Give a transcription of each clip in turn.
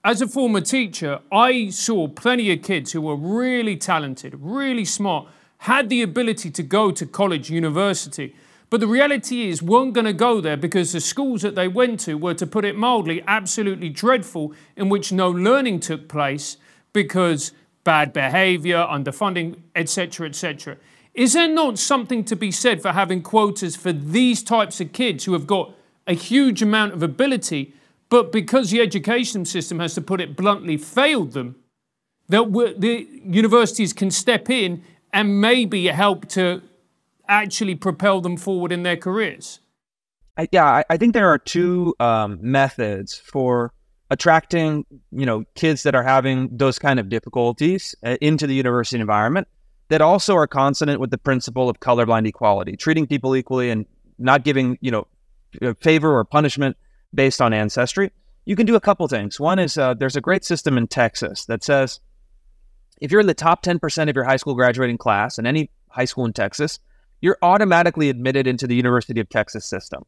as a former teacher, I saw plenty of kids who were really talented, really smart, had the ability to go to college, university. But the reality is, weren't going to go there because the schools that they went to were, to put it mildly, absolutely dreadful, in which no learning took place because bad behavior, underfunding, etc., etc. Is there not something to be said for having quotas for these types of kids who have got a huge amount of ability, but because the education system has, to put it bluntly, failed them, that the universities can step in and maybe help to actually propel them forward in their careers? I think there are two methods for attracting, kids that are having those kind of difficulties into the university environment that also are consonant with the principle of colorblind equality, treating people equally and not giving, favor or punishment based on ancestry. You can do a couple things. One is there's a great system in Texas that says if you're in the top 10% of your high school graduating class in any high school in Texas, you're automatically admitted into the University of Texas system.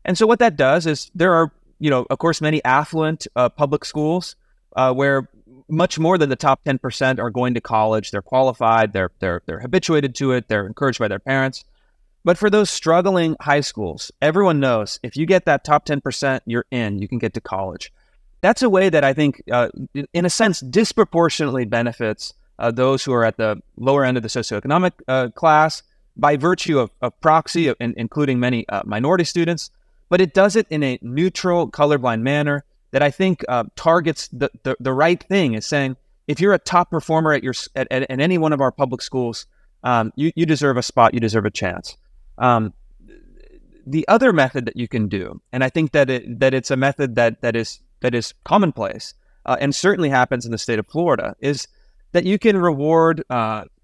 And so what that does is there are, of course, many affluent public schools where much more than the top 10% are going to college. They're qualified, they're habituated to it, they're encouraged by their parents. But for those struggling high schools, everyone knows if you get that top 10%, you're in, you can get to college. That's a way that I think, in a sense, disproportionately benefits those who are at the lower end of the socioeconomic class by virtue of proxy, including many minority students. But it does it in a neutral, colorblind manner that I think targets the right thing, is saying, if you're a top performer at any one of our public schools, you deserve a spot, you deserve a chance. The other method that you can do, and I think that it's a method that is commonplace and certainly happens in the state of Florida, is that you can reward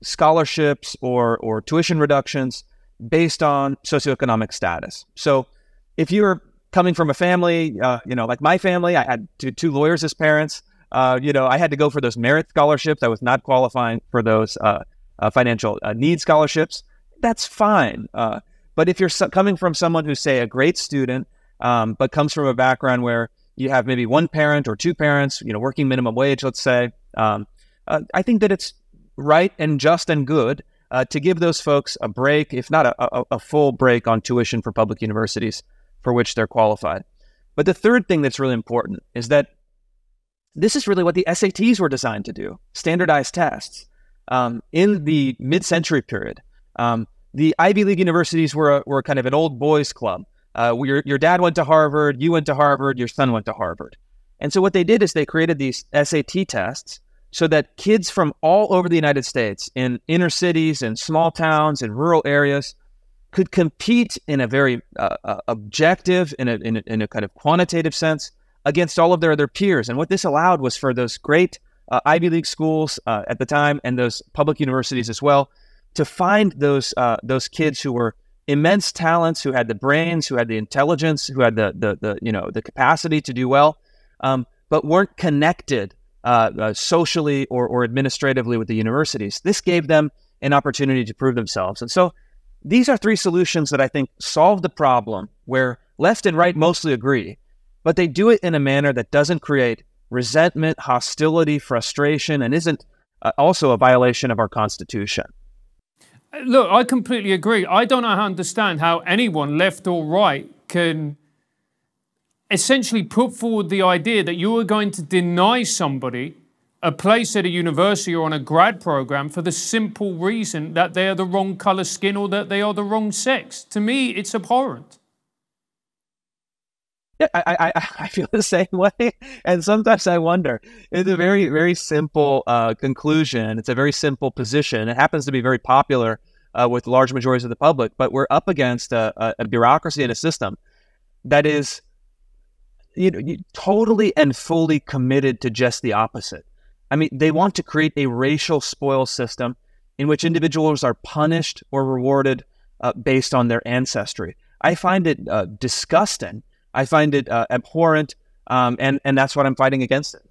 scholarships or tuition reductions based on socioeconomic status. So if you're coming from a family, like my family, I had two lawyers as parents. I had to go for those merit scholarships. I was not qualifying for those financial need scholarships. That's fine. But if you're coming from someone who's, say, a great student, but comes from a background where you have maybe one parent or two parents, working minimum wage, let's say, I think that it's right and just and good to give those folks a break, if not a full break on tuition for public universities for which they're qualified. But the third thing that's really important is that this is really what the SATs were designed to do, standardized tests. In the mid-century period, the Ivy League universities were kind of an old boys club. Your dad went to Harvard, you went to Harvard, your son went to Harvard. And so what they did is they created these SAT tests so that kids from all over the United States, in inner cities, in small towns, in rural areas, could compete in a very objective, in a kind of quantitative sense, against all of their other peers. And what this allowed was for those great Ivy League schools at the time, and those public universities as well, to find those kids who were immense talents, who had the brains, who had the intelligence, who had the capacity to do well, but weren't connected socially or administratively with the universities. This gave them an opportunity to prove themselves. And so these are three solutions that I think solve the problem where left and right mostly agree, but they do it in a manner that doesn't create resentment, hostility, frustration, and isn't also a violation of our Constitution. Look, I completely agree. I don't understand how anyone, left or right, can essentially put forward the idea that you are going to deny somebody a place at a university or on a grad program for the simple reason that they are the wrong color skin or that they are the wrong sex. To me, it's abhorrent. Yeah, I feel the same way. And sometimes I wonder, it's a very, very simple conclusion. It's a very simple position. It happens to be very popular with large majorities of the public, but we're up against a bureaucracy and a system that is totally and fully committed to just the opposite. I mean, they want to create a racial spoil system in which individuals are punished or rewarded based on their ancestry. I find it disgusting. I find it abhorrent, and that's what I'm fighting against it.